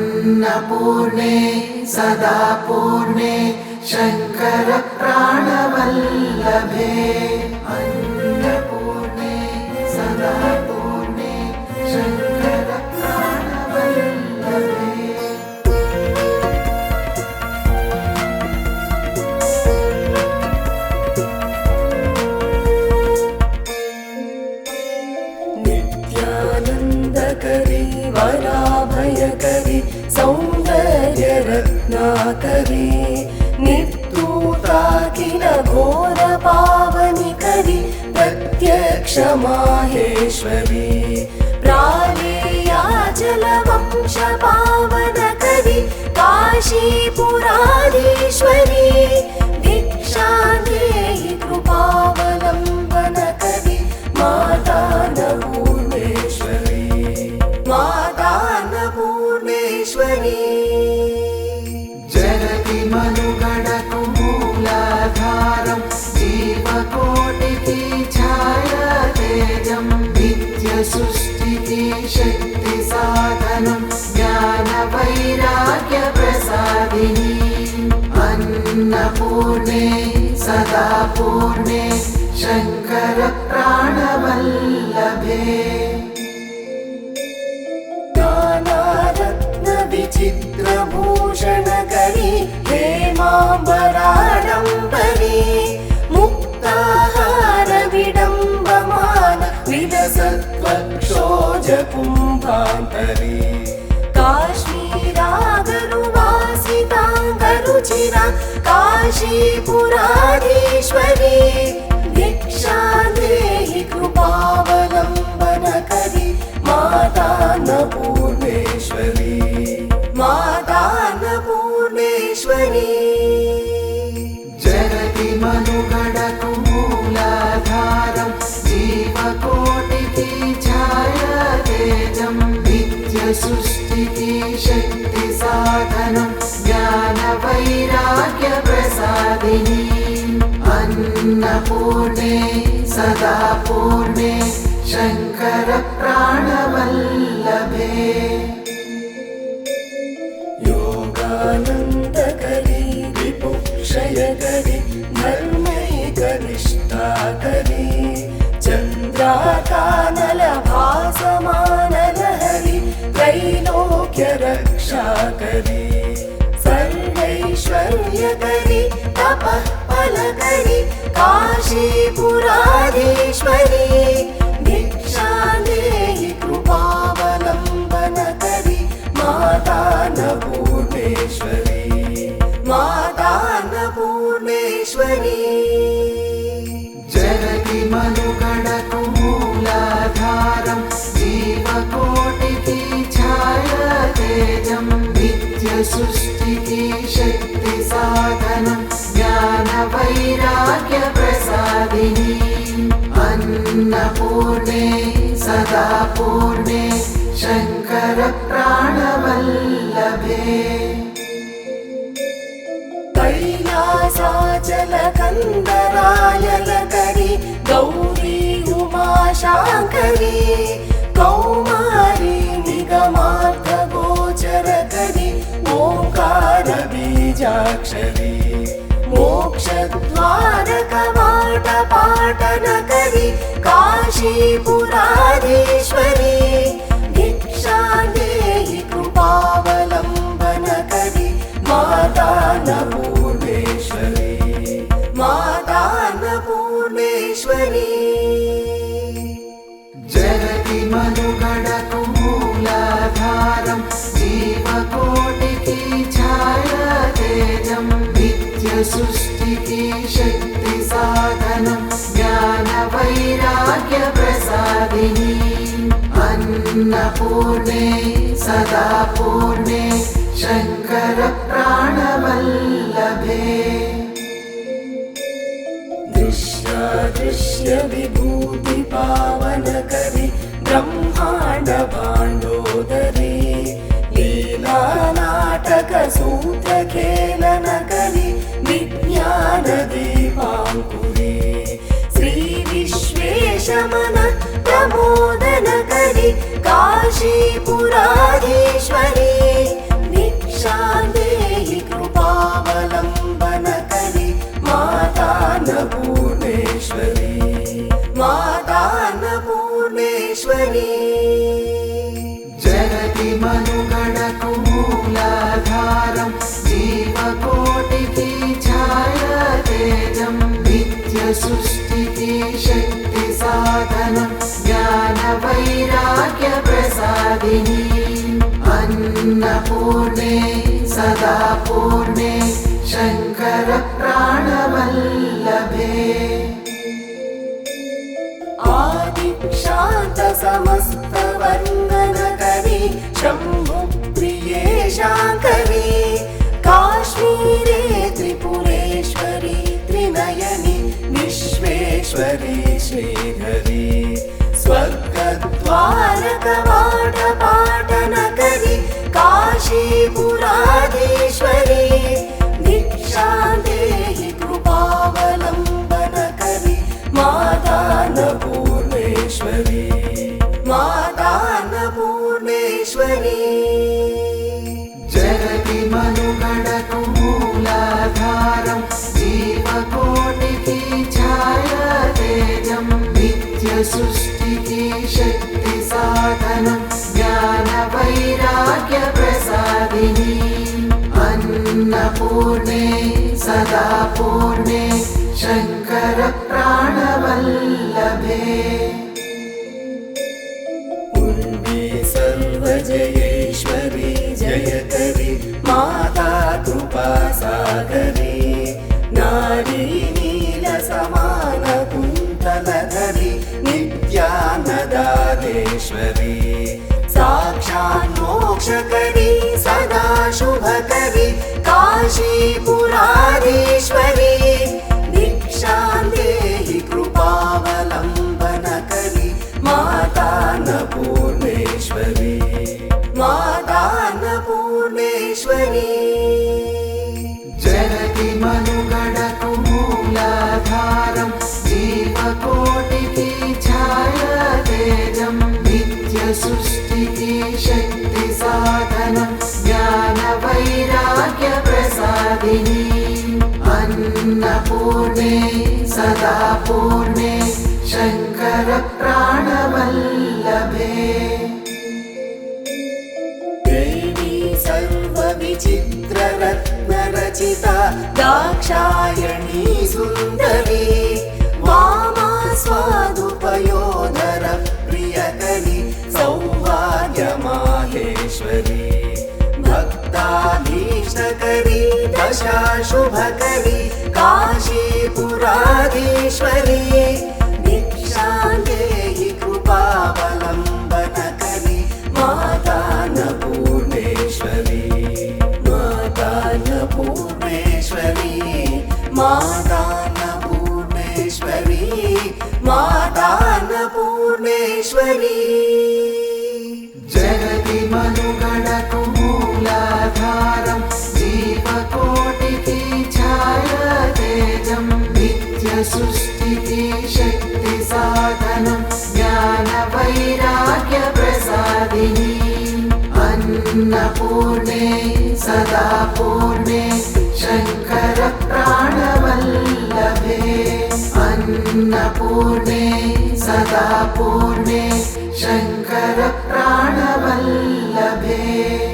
अन्नपूर्णे सदा पूर्णे शंकर प्राणवल्लभे। अन्नपूर्णे सदा पूर्णे शंकर प्राणवल्लभे। नित्यानंदकरी वराभयकरी सौंदर्य रत्नाकरी नित्तूताखिल घोर पावनिकरी प्रत्यक्ष माहेश्वरी प्रालेयाचल वंश पावनकरी काशीपुराधीश्वरी दीक्षा देहि कृपावलंबनकरी माता अन्नपूर्णेश्वरी माता अन्नपूर्णेश्वरी। जगति मनुगणकु मूलाधारं जीवकोटिकी छाया तेजं नित्य सृष्टिकी शक्ति साधनं ज्ञान वैराग्य प्रसादिनी। अन्नपूर्णे सदा पूर्णे शंकर प्राणवल्लभे। नानारत्न विचित्रभूषणकरी हेमाम्बराडम्बरी मुक्ताहार विडम्बमान विलसत्वक्षोजकुम्भान्तरी काश्मीरागरुवासिताङ्गरुचिरा काशीपुराधीश्वरी दीक्षा देहि कृपावलंबनकरी माता अन्नपूर्णेश्वरी माता अन्नपूर्णेश्वरी। जगति मनुगणकु मूलाधारं जीवकोटिकी छाया तेजं नित्य सृष्टिकी शक्ति साधनं ज्ञान वैराग्य प्रसादिनी। अन्नपूर्णे सदा पूर्णे शंकर प्राणवल्लभे। योगानन्दकरी विपुक्षयकरी धर्मैकनिष्ठाकरी चन्द्राकानलभासमानलहरी त्रैलोक्यरक्षाकरी सर्वैश्वर्यकरी तपः फलकरी काशीपुराधीश्वरी दीक्षा देहि कृपावलंबनकरी माता अन्नपूर्णेश्वरी माता अन्नपूर्णेश्वरी। जगति मनुगणकु मूलाधारं जीवकोटिकी छाया तेजं नित्य सृष्टिकी शक्ति साधनं ज्ञान वैराग्य प्रसादिनी। अन्नपूर्णे सदा पूर्णे शंकर प्राणवल्लभे। कैलासाचल कंदरायलकरी गौरी उमाशांकरी कौमारी निगमार्थ गोचरकरी ओंकार बीजाक्षरी मोक्षद्वार कवाट पाटनकरी काशीपुराधीश्वरी दीक्षा देहि कृपावलंबनकरी माता अन्नपूर्णेश्वरी माता अन्नपूर्णेश्वरी। जगति मनुगणकु मूलाधारं जीवकोटिकी छाया तेजं नित्य सृष्टिकी शक्ति साधनं ज्ञान वैराग्य प्रसादिनी। अन्नपूर्णे सदा पूर्णे शंकर प्राणवल्लभे। दृश्य विभूति पावनकरी ब्रह्मांड भांडोदरी लीला नाटक सूत्र खेलनकरी विज्ञान दीपांकुरी श्री विश्वेशमन प्रमोदनकरी काशीपुराधीश्वरी मनुगणकु मूलाधारं जीवकोटिकी छायातेजं नित्यसृष्टिकी शक्तिसाधनं ज्ञानवैराग्यप्रसादिनी अन्नपूर्णे सदा पूर्णे शङ्करप्राणवल्लभे आदिक्षान्त समस्तवन्दनकरी शम्भुप्रिये शाङ्करी काश्मीरे त्रिपुरेश्वरी त्रिनयनि विश्वेश्वरी श्रीहरि स्वर्गद्वारकवाटपाटनकरी काशीपुराधीश्वरी दीक्षां देहि कृपावलम्बनकरी मातान्नपूर्णेश्वरी मातान्नपूर्णेश्वरी जगति मनुगणकु मूलाधारं जीवकोटिकी छायातेजं नित्यसृष्टिकी शक्तिसाधनं ज्ञानवैराग्यप्रसादिनी अन्नपूर्णे सदा पूर्णे शङ्करप्राणवल्लभे उर्वी सर्वजयेश्वरी जयकरी माता कृपासागरी नारी नीलसमानकुन्तलधरी नित्यानदादेश्वरी साक्षात् मोक्षकरी सदा शुभकरी काशीपुराधीश्वरी दीक्षां देहि कृपावलम्बनकरी मातान्नपूर्णेश्वरी मातान्नपूर्णेश्वरी जगति मनुगणकु मूलाधारं जीवकोटिकी छायातेजं नित्यसृष्टिकी शक्तिसाधनं ज्ञानवैराग्यप्रसादिनी अन्नपूर्णे सदा पूर्णे शङ्करप्राणवल्लभे देवी सर्वविचित्ररत्नरचिता दाक्षायणी सुन्दरी वामा स्वादुपयोधर प्रियकरी सौभाग्यमाहेश्वरी भक्ताभीष्टकरी दशाशुभकरी काशीपुराधीश्वरी दीक्षां देहि कृपावलम्बनकरी मातान्नपूर्णेश्वरी मातान्नपूर्णेश्वरी मातान्नपूर्णेश्वरी मातान्नपूर्णेश्वरी जगति मनुगणकु मूलाधारं जीवकोटिकी छायातेजं नित्यसृष्टिकी शक्तिसाधनं ज्ञानवैराग्यप्रसादिनी अन्नपूर्णे सदा पूर्णे शङ्करप्राणवल्लभे अन्नपूर्णे सदा पूर्णे शङ्करप्राणवल्लभे।